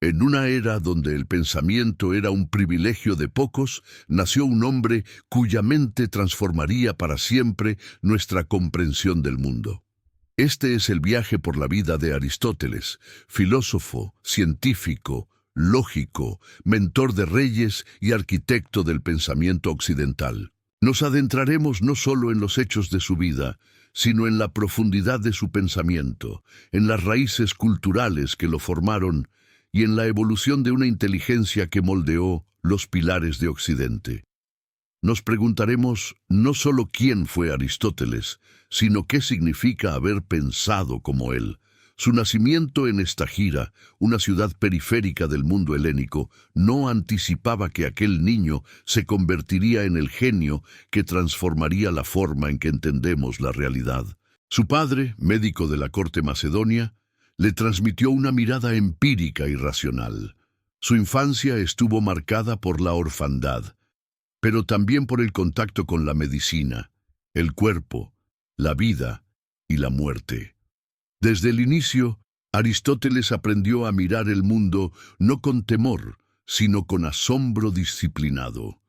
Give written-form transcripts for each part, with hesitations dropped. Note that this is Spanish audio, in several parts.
En una era donde el pensamiento era un privilegio de pocos, nació un hombre cuya mente transformaría para siempre nuestra comprensión del mundo. Este es el viaje por la vida de Aristóteles, filósofo, científico, lógico, mentor de reyes y arquitecto del pensamiento occidental. Nos adentraremos no solo en los hechos de su vida, sino en la profundidad de su pensamiento, en las raíces culturales que lo formaron y en la evolución de una inteligencia que moldeó los pilares de Occidente. Nos preguntaremos no solo quién fue Aristóteles, sino qué significa haber pensado como él. Su nacimiento en Estagira, una ciudad periférica del mundo helénico, no anticipaba que aquel niño se convertiría en el genio que transformaría la forma en que entendemos la realidad. Su padre, médico de la corte macedonia, le transmitió una mirada empírica y racional. Su infancia estuvo marcada por la orfandad, pero también por el contacto con la medicina, el cuerpo, la vida y la muerte. Desde el inicio, Aristóteles aprendió a mirar el mundo no con temor, sino con asombro disciplinado.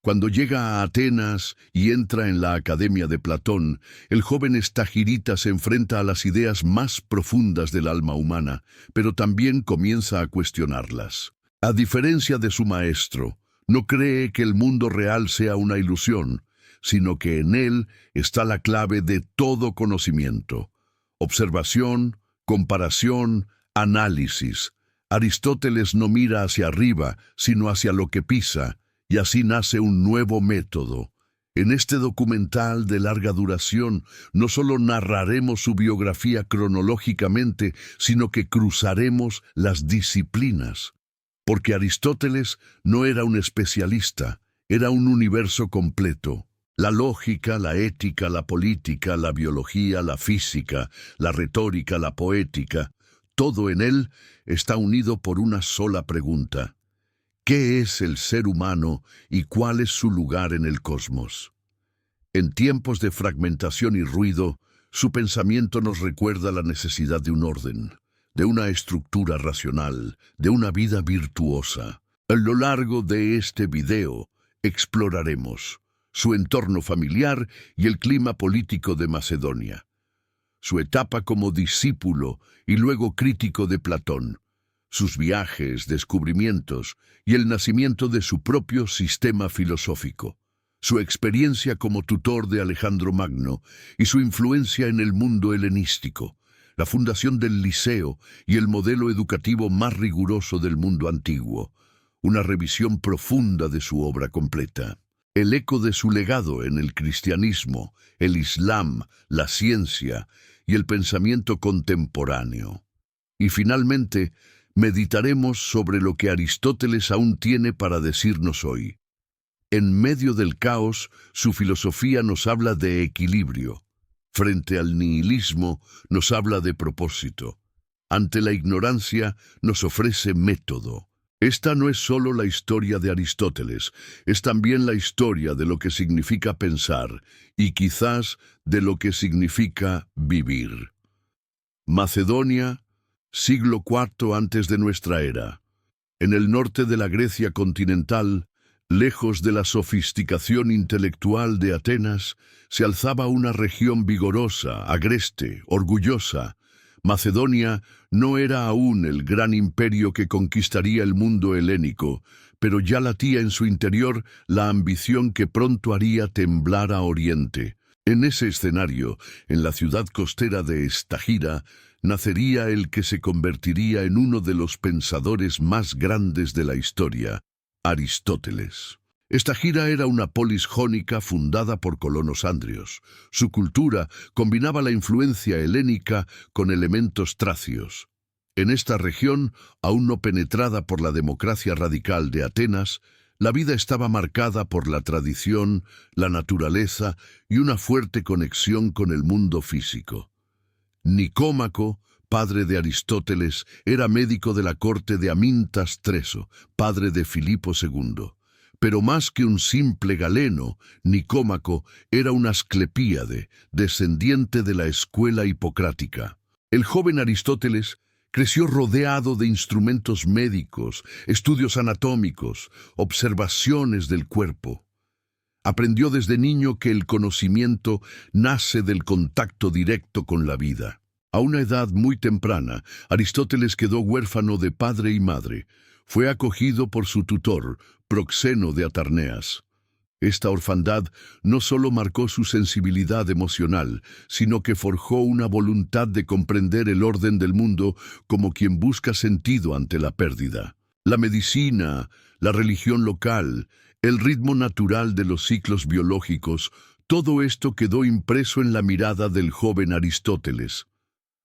Cuando llega a Atenas y entra en la Academia de Platón, el joven estagirita se enfrenta a las ideas más profundas del alma humana, pero también comienza a cuestionarlas. A diferencia de su maestro, no cree que el mundo real sea una ilusión, sino que en él está la clave de todo conocimiento. Observación, comparación, análisis. Aristóteles no mira hacia arriba, sino hacia lo que pisa, y así nace un nuevo método. En este documental de larga duración, no solo narraremos su biografía cronológicamente, sino que cruzaremos las disciplinas. Porque Aristóteles no era un especialista, era un universo completo. La lógica, la ética, la política, la biología, la física, la retórica, la poética, todo en él está unido por una sola pregunta. ¿Qué es el ser humano y cuál es su lugar en el cosmos? En tiempos de fragmentación y ruido, su pensamiento nos recuerda la necesidad de un orden, de una estructura racional, de una vida virtuosa. A lo largo de este video, exploraremos su entorno familiar y el clima político de Macedonia, su etapa como discípulo y luego crítico de Platón, sus viajes, descubrimientos y el nacimiento de su propio sistema filosófico, su experiencia como tutor de Alejandro Magno y su influencia en el mundo helenístico, la fundación del Liceo y el modelo educativo más riguroso del mundo antiguo, una revisión profunda de su obra completa, el eco de su legado en el cristianismo, el islam, la ciencia y el pensamiento contemporáneo. Y finalmente, meditaremos sobre lo que Aristóteles aún tiene para decirnos hoy. En medio del caos, su filosofía nos habla de equilibrio. Frente al nihilismo, nos habla de propósito. Ante la ignorancia, nos ofrece método. Esta no es solo la historia de Aristóteles, es también la historia de lo que significa pensar y quizás de lo que significa vivir. Macedonia, siglo IV antes de nuestra era. En el norte de la Grecia continental, lejos de la sofisticación intelectual de Atenas, se alzaba una región vigorosa, agreste, orgullosa. Macedonia no era aún el gran imperio que conquistaría el mundo helénico, pero ya latía en su interior la ambición que pronto haría temblar a Oriente. En ese escenario, en la ciudad costera de Estagira, nacería el que se convertiría en uno de los pensadores más grandes de la historia, Aristóteles. Estagira era una polis jónica fundada por colonos andrios. Su cultura combinaba la influencia helénica con elementos tracios. En esta región, aún no penetrada por la democracia radical de Atenas, la vida estaba marcada por la tradición, la naturaleza y una fuerte conexión con el mundo físico. Nicómaco, padre de Aristóteles, era médico de la corte de Amintas Treso, padre de Filipo II. Pero más que un simple galeno, Nicómaco era un asclepíade, descendiente de la escuela hipocrática. El joven Aristóteles Creció rodeado de instrumentos médicos, estudios anatómicos, observaciones del cuerpo. Aprendió desde niño que el conocimiento nace del contacto directo con la vida. A una edad muy temprana, Aristóteles quedó huérfano de padre y madre. Fue acogido por su tutor, Proxeno de Atarneas. Esta orfandad no solo marcó su sensibilidad emocional, sino que forjó una voluntad de comprender el orden del mundo como quien busca sentido ante la pérdida. La medicina, la religión local, el ritmo natural de los ciclos biológicos, todo esto quedó impreso en la mirada del joven Aristóteles.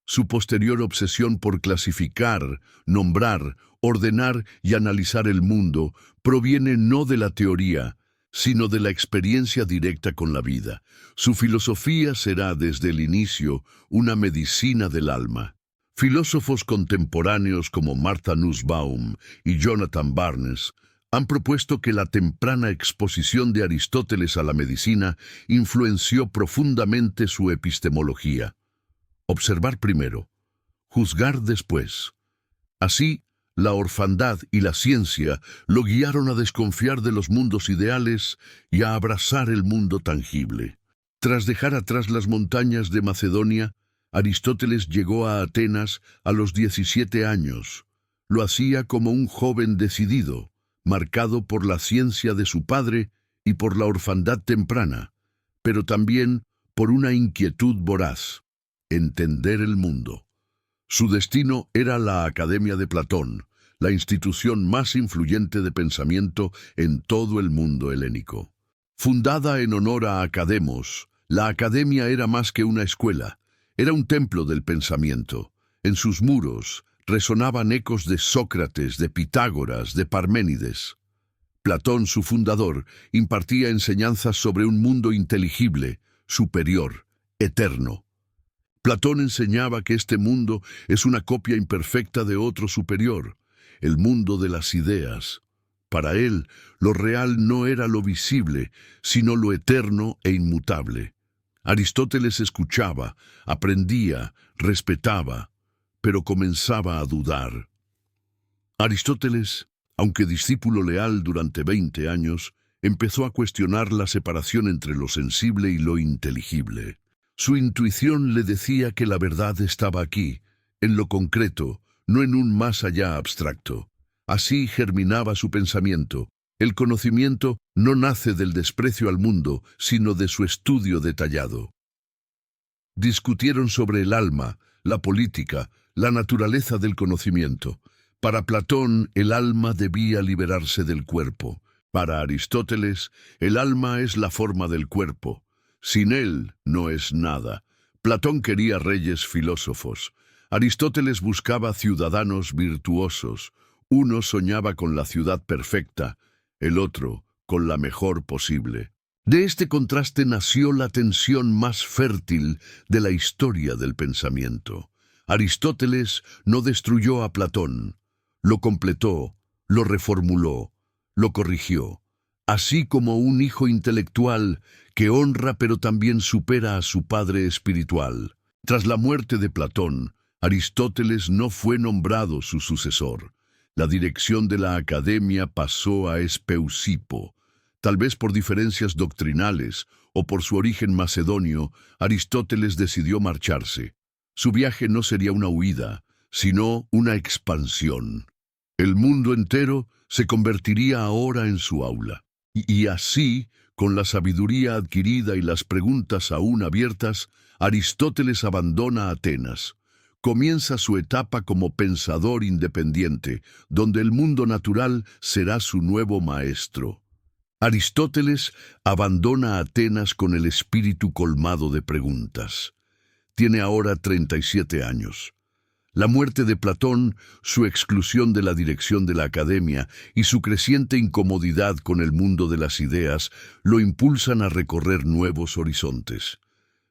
Su posterior obsesión por clasificar, nombrar, ordenar y analizar el mundo proviene no de la teoría, sino de la experiencia directa con la vida. Su filosofía será desde el inicio una medicina del alma. Filósofos contemporáneos como Martha Nussbaum y Jonathan Barnes han propuesto que la temprana exposición de Aristóteles a la medicina influenció profundamente su epistemología. Observar primero, juzgar después. Así, la orfandad y la ciencia lo guiaron a desconfiar de los mundos ideales y a abrazar el mundo tangible. Tras dejar atrás las montañas de Macedonia, Aristóteles llegó a Atenas a los 17 años. Lo hacía como un joven decidido, marcado por la ciencia de su padre y por la orfandad temprana, pero también por una inquietud voraz: entender el mundo. Su destino era la Academia de Platón, la institución más influyente de pensamiento en todo el mundo helénico. Fundada en honor a Academos, la academia era más que una escuela, era un templo del pensamiento. En sus muros resonaban ecos de Sócrates, de Pitágoras, de Parménides. Platón, su fundador, impartía enseñanzas sobre un mundo inteligible, superior, eterno. Platón enseñaba que este mundo es una copia imperfecta de otro superior, el mundo de las ideas. Para él, lo real no era lo visible, sino lo eterno e inmutable. Aristóteles escuchaba, aprendía, respetaba, pero comenzaba a dudar. Aristóteles, aunque discípulo leal durante 20 años, empezó a cuestionar la separación entre lo sensible y lo inteligible. Su intuición le decía que la verdad estaba aquí, en lo concreto, no en un más allá abstracto. Así germinaba su pensamiento. El conocimiento no nace del desprecio al mundo, sino de su estudio detallado. Discutieron sobre el alma, la política, la naturaleza del conocimiento. Para Platón, el alma debía liberarse del cuerpo. Para Aristóteles, el alma es la forma del cuerpo. Sin él no es nada. Platón quería reyes filósofos. Aristóteles buscaba ciudadanos virtuosos. Uno soñaba con la ciudad perfecta, el otro con la mejor posible. De este contraste nació la tensión más fértil de la historia del pensamiento. Aristóteles no destruyó a Platón, lo completó, lo reformuló, lo corrigió, así como un hijo intelectual que honra pero también supera a su padre espiritual. Tras la muerte de Platón, Aristóteles no fue nombrado su sucesor. La dirección de la academia pasó a Espeusipo. Tal vez por diferencias doctrinales o por su origen macedonio, Aristóteles decidió marcharse. Su viaje no sería una huida, sino una expansión. El mundo entero se convertiría ahora en su aula. Y así, con la sabiduría adquirida y las preguntas aún abiertas, Aristóteles abandona Atenas. Comienza su etapa como pensador independiente, donde el mundo natural será su nuevo maestro. Aristóteles abandona Atenas con el espíritu colmado de preguntas. Tiene ahora 37 años. La muerte de Platón, su exclusión de la dirección de la academia y su creciente incomodidad con el mundo de las ideas lo impulsan a recorrer nuevos horizontes.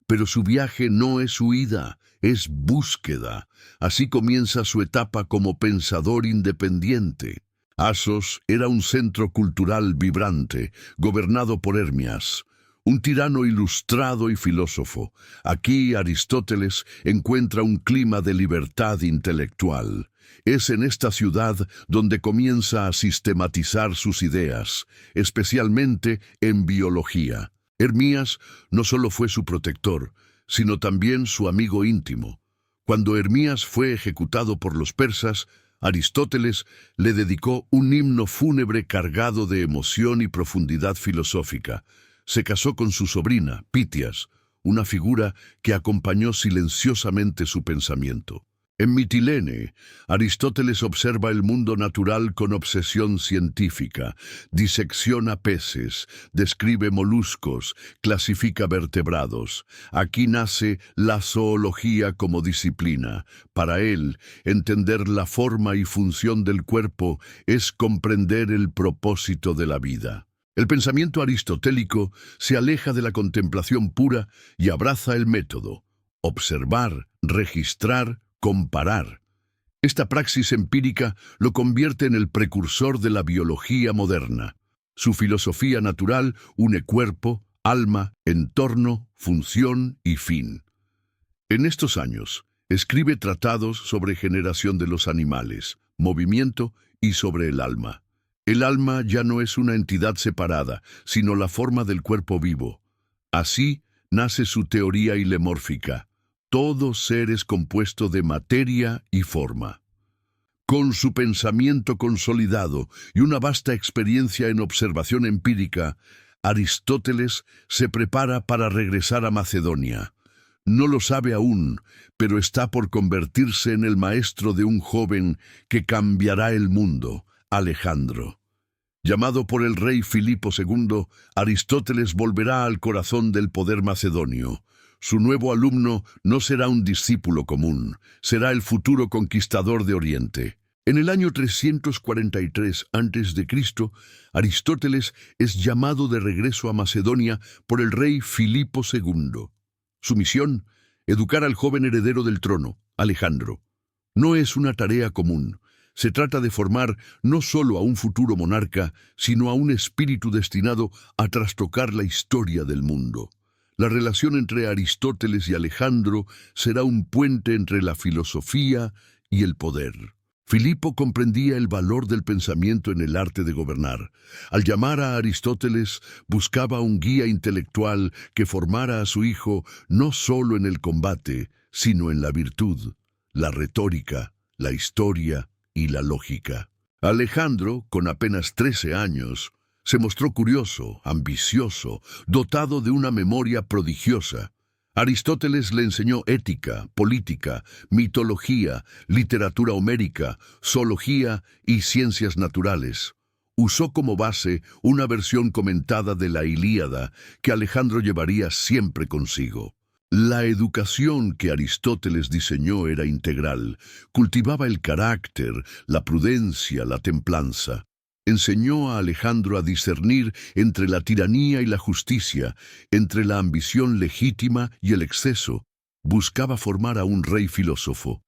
Pero su viaje no es huida, es búsqueda. Así comienza su etapa como pensador independiente. Asos era un centro cultural vibrante, gobernado por Hermias, Un tirano ilustrado y filósofo. Aquí Aristóteles encuentra un clima de libertad intelectual. Es en esta ciudad donde comienza a sistematizar sus ideas, especialmente en biología. Hermías no solo fue su protector, sino también su amigo íntimo. Cuando Hermías fue ejecutado por los persas, Aristóteles le dedicó un himno fúnebre cargado de emoción y profundidad filosófica. Se casó con su sobrina, Pitias, una figura que acompañó silenciosamente su pensamiento. En Mitilene, Aristóteles observa el mundo natural con obsesión científica, disecciona peces, describe moluscos, clasifica vertebrados. Aquí nace la zoología como disciplina. Para él, entender la forma y función del cuerpo es comprender el propósito de la vida. El pensamiento aristotélico se aleja de la contemplación pura y abraza el método: observar, registrar, comparar. Esta praxis empírica lo convierte en el precursor de la biología moderna. Su filosofía natural une cuerpo, alma, entorno, función y fin. En estos años, escribe tratados sobre generación de los animales, movimiento y sobre el alma. El alma ya no es una entidad separada, sino la forma del cuerpo vivo. Así nace su teoría hilemórfica. Todo ser es compuesto de materia y forma. Con su pensamiento consolidado y una vasta experiencia en observación empírica, Aristóteles se prepara para regresar a Macedonia. No lo sabe aún, pero está por convertirse en el maestro de un joven que cambiará el mundo, Alejandro. Llamado por el rey Filipo II, Aristóteles volverá al corazón del poder macedonio. Su nuevo alumno no será un discípulo común, será el futuro conquistador de Oriente. En el año 343 a.C., Aristóteles es llamado de regreso a Macedonia por el rey Filipo II. Su misión: educar al joven heredero del trono, Alejandro. No es una tarea común. Se trata de formar no solo a un futuro monarca, sino a un espíritu destinado a trastocar la historia del mundo. La relación entre Aristóteles y Alejandro será un puente entre la filosofía y el poder. Filipo comprendía el valor del pensamiento en el arte de gobernar. Al llamar a Aristóteles, buscaba un guía intelectual que formara a su hijo no solo en el combate, sino en la virtud, la retórica, la historia y la lógica. Alejandro, con apenas 13 años, se mostró curioso, ambicioso, dotado de una memoria prodigiosa. Aristóteles le enseñó ética, política, mitología, literatura homérica, zoología y ciencias naturales. Usó como base una versión comentada de la Ilíada que Alejandro llevaría siempre consigo. La educación que Aristóteles diseñó era integral, cultivaba el carácter, la prudencia, la templanza. Enseñó a Alejandro a discernir entre la tiranía y la justicia, entre la ambición legítima y el exceso. Buscaba formar a un rey filósofo.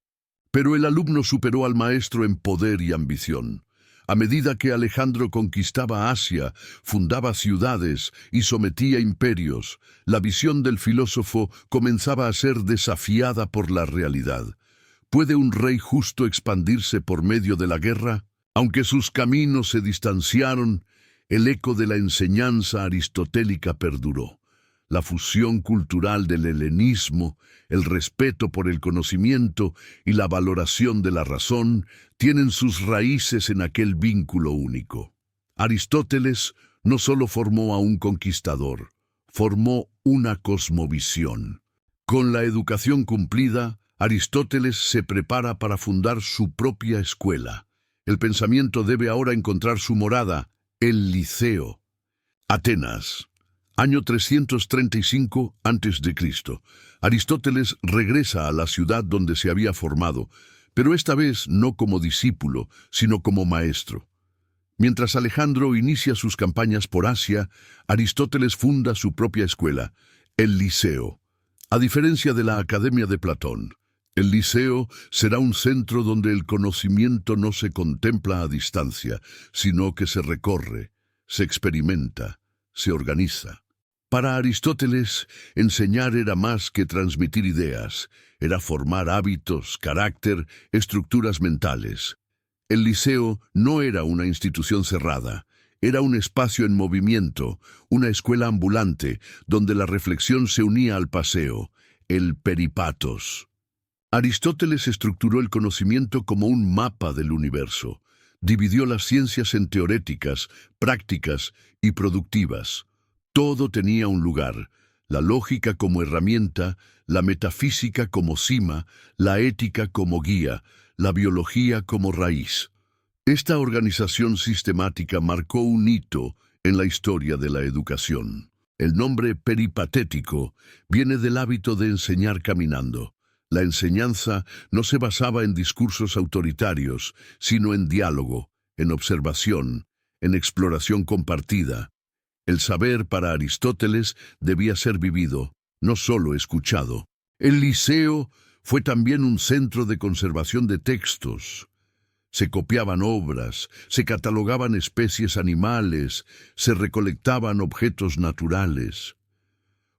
Pero el alumno superó al maestro en poder y ambición. A medida que Alejandro conquistaba Asia, fundaba ciudades y sometía imperios, la visión del filósofo comenzaba a ser desafiada por la realidad. ¿Puede un rey justo expandirse por medio de la guerra? Aunque sus caminos se distanciaron, el eco de la enseñanza aristotélica perduró. La fusión cultural del helenismo, el respeto por el conocimiento y la valoración de la razón tienen sus raíces en aquel vínculo único. Aristóteles no solo formó a un conquistador, formó una cosmovisión. Con la educación cumplida, Aristóteles se prepara para fundar su propia escuela. El pensamiento debe ahora encontrar su morada, el Liceo. Atenas, año 335 a.C. Aristóteles regresa a la ciudad donde se había formado, pero esta vez no como discípulo, sino como maestro. Mientras Alejandro inicia sus campañas por Asia, Aristóteles funda su propia escuela, el Liceo. A diferencia de la Academia de Platón, el Liceo será un centro donde el conocimiento no se contempla a distancia, sino que se recorre, se experimenta, se organiza. Para Aristóteles, enseñar era más que transmitir ideas, era formar hábitos, carácter, estructuras mentales. El liceo no era una institución cerrada, era un espacio en movimiento, una escuela ambulante, donde la reflexión se unía al paseo, el peripatos. Aristóteles estructuró el conocimiento como un mapa del universo. Dividió las ciencias en teoréticas, prácticas y productivas. Todo tenía un lugar, la lógica como herramienta, la metafísica como cima, la ética como guía, la biología como raíz. Esta organización sistemática marcó un hito en la historia de la educación. El nombre peripatético viene del hábito de enseñar caminando. La enseñanza no se basaba en discursos autoritarios, sino en diálogo, en observación, en exploración compartida. El saber para Aristóteles debía ser vivido, no solo escuchado. El liceo fue también un centro de conservación de textos. Se copiaban obras, se catalogaban especies animales, se recolectaban objetos naturales.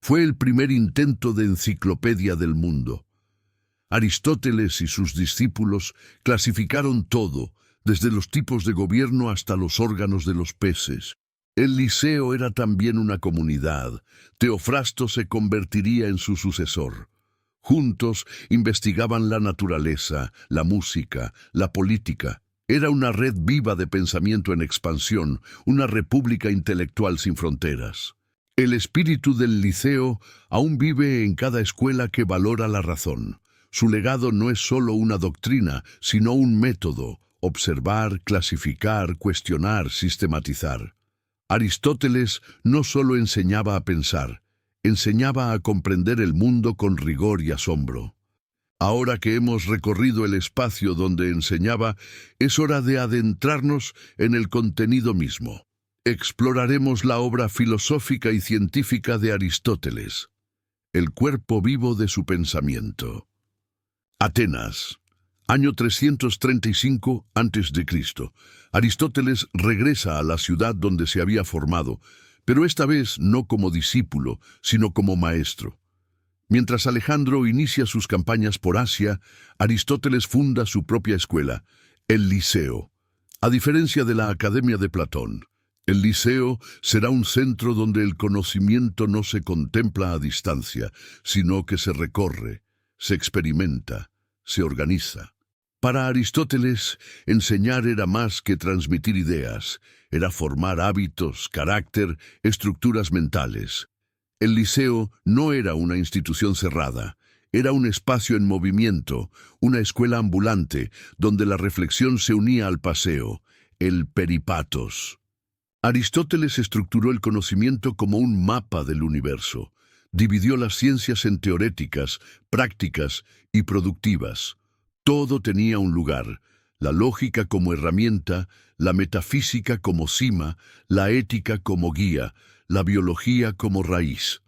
Fue el primer intento de enciclopedia del mundo. Aristóteles y sus discípulos clasificaron todo, desde los tipos de gobierno hasta los órganos de los peces. El liceo era también una comunidad. Teofrasto se convertiría en su sucesor. Juntos investigaban la naturaleza, la música, la política. Era una red viva de pensamiento en expansión, una república intelectual sin fronteras. El espíritu del liceo aún vive en cada escuela que valora la razón. Su legado no es solo una doctrina, sino un método: observar, clasificar, cuestionar, sistematizar. Aristóteles no solo enseñaba a pensar, enseñaba a comprender el mundo con rigor y asombro. Ahora que hemos recorrido el espacio donde enseñaba, es hora de adentrarnos en el contenido mismo. Exploraremos la obra filosófica y científica de Aristóteles, el cuerpo vivo de su pensamiento. Atenas, año 335 a.C. Aristóteles regresa a la ciudad donde se había formado, pero esta vez no como discípulo, sino como maestro. Mientras Alejandro inicia sus campañas por Asia, Aristóteles funda su propia escuela, el Liceo. A diferencia de la Academia de Platón, el Liceo será un centro donde el conocimiento no se contempla a distancia, sino que se recorre, se experimenta, se organiza. Para Aristóteles, enseñar era más que transmitir ideas, era formar hábitos, carácter, estructuras mentales. El liceo no era una institución cerrada, era un espacio en movimiento, una escuela ambulante, donde la reflexión se unía al paseo, el peripatos. Aristóteles estructuró el conocimiento como un mapa del universo. Dividió las ciencias en teoréticas, prácticas y productivas. Todo tenía un lugar: la lógica como herramienta, la metafísica como cima, la ética como guía, la biología como raíz.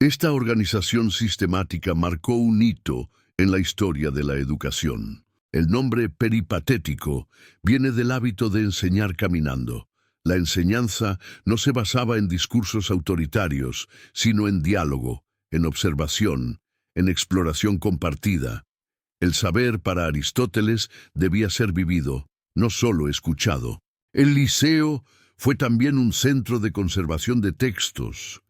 Esta organización sistemática marcó un hito en la historia de la educación. El nombre peripatético viene del hábito de enseñar caminando. La enseñanza no se basaba en discursos autoritarios, sino en diálogo, en observación, en exploración compartida. El saber para Aristóteles debía ser vivido, no solo escuchado. El liceo fue también un centro de conservación de textos.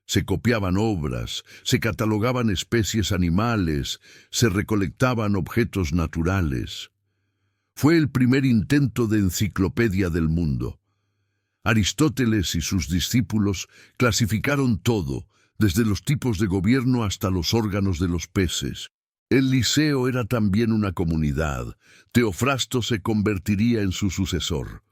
Se copiaban obras, se catalogaban especies animales, se recolectaban objetos naturales. Fue el primer intento de enciclopedia del mundo. Aristóteles y sus discípulos clasificaron todo, desde los tipos de gobierno hasta los órganos de los peces. El liceo era también una comunidad. Teofrasto se convertiría en su sucesor.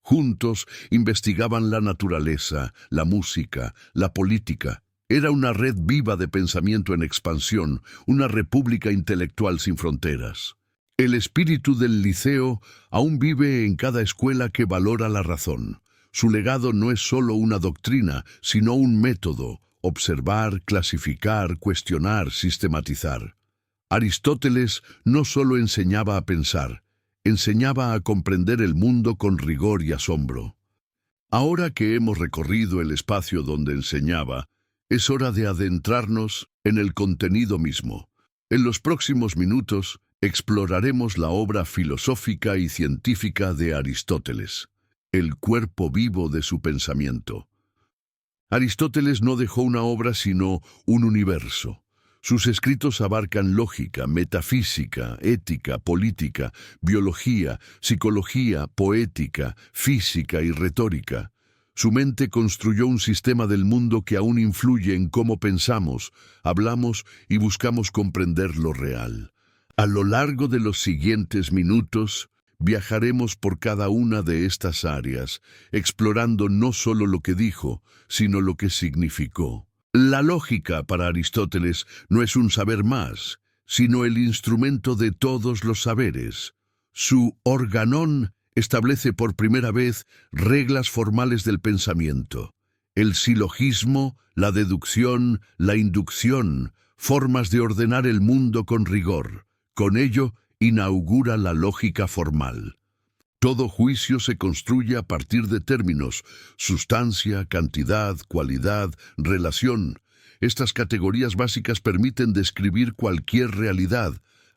Juntos investigaban la naturaleza, la música, la política. Era una red viva de pensamiento en expansión, una república intelectual sin fronteras. El espíritu del liceo aún vive en cada escuela que valora la razón. Su legado no es solo una doctrina, sino un método: observar, clasificar, cuestionar, sistematizar. Aristóteles no solo enseñaba a pensar, enseñaba a comprender el mundo con rigor y asombro. Ahora que hemos recorrido el espacio donde enseñaba, es hora de adentrarnos en el contenido mismo. En los próximos minutos exploraremos la obra filosófica y científica de Aristóteles, el cuerpo vivo de su pensamiento. Aristóteles no dejó una obra sino un universo. Sus escritos abarcan lógica, metafísica, ética, política, biología, psicología, poética, física y retórica. Su mente construyó un sistema del mundo que aún influye en cómo pensamos, hablamos y buscamos comprender lo real. A lo largo de los siguientes minutos, viajaremos por cada una de estas áreas, explorando no solo lo que dijo, sino lo que significó. La lógica para Aristóteles no es un saber más, sino el instrumento de todos los saberes. Su organón establece por primera vez reglas formales del pensamiento. El silogismo, la deducción, la inducción, formas de ordenar el mundo con rigor. Con ello, inaugura la lógica formal. Todo juicio se construye a partir de términos: sustancia, cantidad, cualidad, relación. Estas categorías básicas permiten describir cualquier realidad.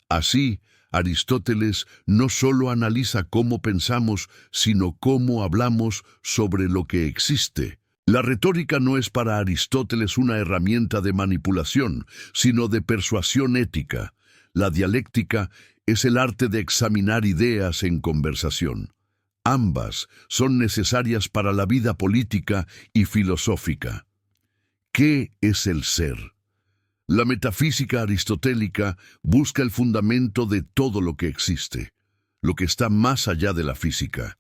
Así, Aristóteles no solo analiza cómo pensamos, sino cómo hablamos sobre lo que existe. La retórica no es para Aristóteles una herramienta de manipulación, sino de persuasión ética. La dialéctica es el arte de examinar ideas en conversación. Ambas son necesarias para la vida política y filosófica. ¿Qué es el ser? La metafísica aristotélica busca el fundamento de todo lo que existe, lo que está más allá de la física.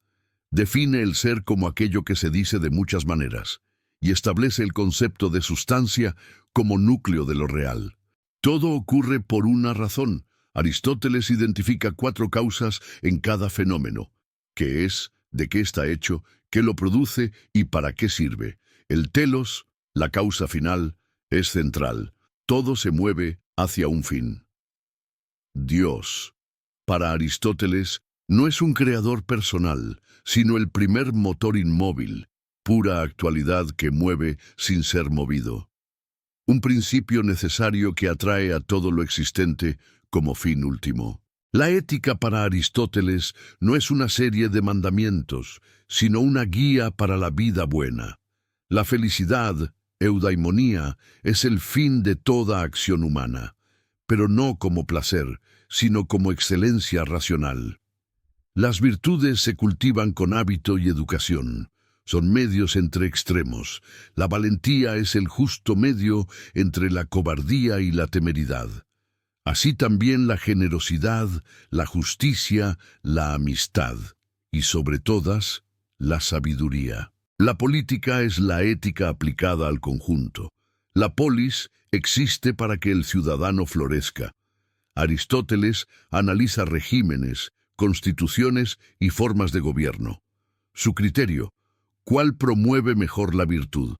Define el ser como aquello que se dice de muchas maneras, y establece el concepto de sustancia como núcleo de lo real. Todo ocurre por una razón. Aristóteles identifica 4 causas en cada fenómeno: qué es, de qué está hecho, qué lo produce y para qué sirve. El telos, la causa final, es central. Todo se mueve hacia un fin. Dios, para Aristóteles, no es un creador personal, sino el primer motor inmóvil, pura actualidad que mueve sin ser movido. Un principio necesario que atrae a todo lo existente como fin último. La ética para Aristóteles no es una serie de mandamientos, sino una guía para la vida buena. La felicidad, eudaimonía, es el fin de toda acción humana, pero no como placer, sino como excelencia racional. Las virtudes se cultivan con hábito y educación. Son medios entre extremos. La valentía es el justo medio entre la cobardía y la temeridad. Así también la generosidad, la justicia, la amistad, y sobre todas, la sabiduría. La política es la ética aplicada al conjunto. La polis existe para que el ciudadano florezca. Aristóteles analiza regímenes, constituciones y formas de gobierno. Su criterio: ¿cuál promueve mejor la virtud?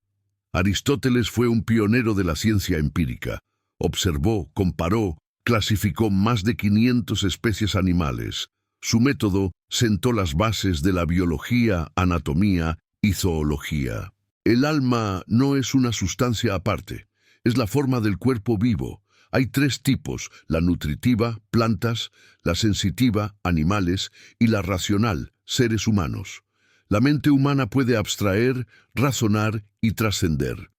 Aristóteles fue un pionero de la ciencia empírica. Observó, comparó, clasificó más de 500 especies animales. Su método sentó las bases de la biología, anatomía y zoología. El alma no es una sustancia aparte, es la forma del cuerpo vivo. Hay 3 tipos: la nutritiva, plantas; la sensitiva, animales; y la racional, seres humanos. La mente humana puede abstraer, razonar y trascender.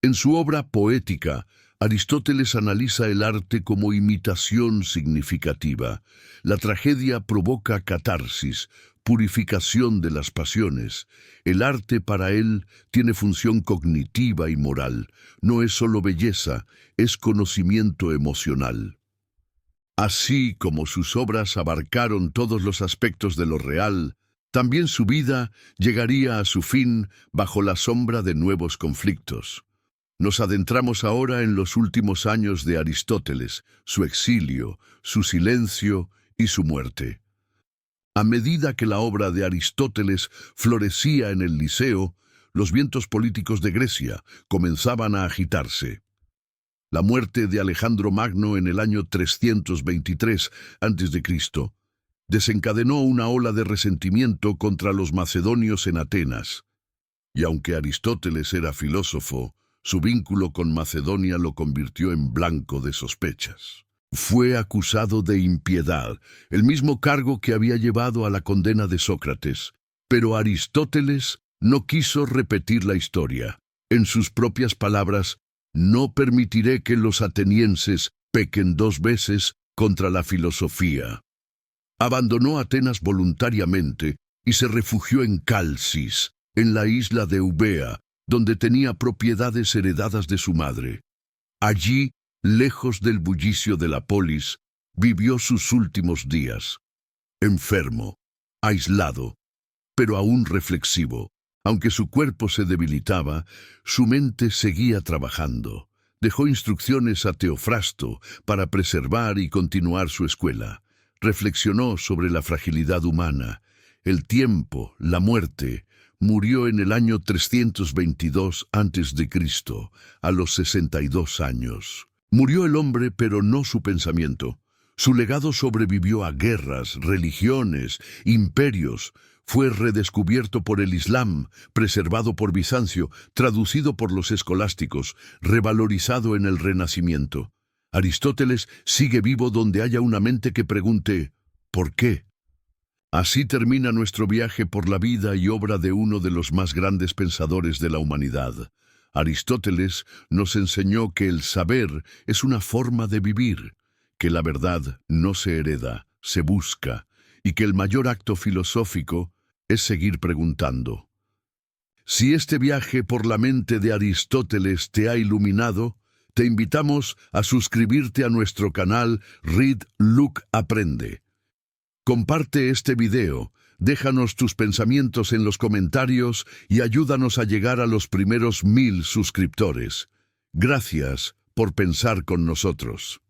En su obra Poética, Aristóteles analiza el arte como imitación significativa. La tragedia provoca catarsis, purificación de las pasiones. El arte para él tiene función cognitiva y moral. No es solo belleza, es conocimiento emocional. Así como sus obras abarcaron todos los aspectos de lo real, también su vida llegaría a su fin bajo la sombra de nuevos conflictos. Nos adentramos ahora en los últimos años de Aristóteles, su exilio, su silencio y su muerte. A medida que la obra de Aristóteles florecía en el Liceo, los vientos políticos de Grecia comenzaban a agitarse. La muerte de Alejandro Magno en el año 323 a.C. desencadenó una ola de resentimiento contra los macedonios en Atenas. Y aunque Aristóteles era filósofo, Su vínculo con Macedonia lo convirtió en blanco de sospechas. Fue acusado de impiedad, el mismo cargo que había llevado a la condena de Sócrates. Pero Aristóteles no quiso repetir la historia. En sus propias palabras, no permitiré que los atenienses pequen 2 veces contra la filosofía. Abandonó Atenas voluntariamente y se refugió en Calcis, en la isla de Eubea, donde tenía propiedades heredadas de su madre. Allí, lejos del bullicio de la polis, vivió sus últimos días. Enfermo, aislado, pero aún reflexivo. Aunque su cuerpo se debilitaba, su mente seguía trabajando. Dejó instrucciones a Teofrasto para preservar y continuar su escuela. Reflexionó sobre la fragilidad humana, el tiempo, la muerte. Murió en el año 322 a.C., a los 62 años. Murió el hombre, pero no su pensamiento. Su legado sobrevivió a guerras, religiones, imperios. Fue redescubierto por el Islam, preservado por Bizancio, traducido por los escolásticos, revalorizado en el Renacimiento. Aristóteles sigue vivo donde haya una mente que pregunte ¿por qué? Así termina nuestro viaje por la vida y obra de uno de los más grandes pensadores de la humanidad. Aristóteles nos enseñó que el saber es una forma de vivir, que la verdad no se hereda, se busca, y que el mayor acto filosófico es seguir preguntando. Si este viaje por la mente de Aristóteles te ha iluminado, te invitamos a suscribirte a nuestro canal Read Look Aprende. Comparte este video, déjanos tus pensamientos en los comentarios y ayúdanos a llegar a los primeros 1000 suscriptores. Gracias por pensar con nosotros.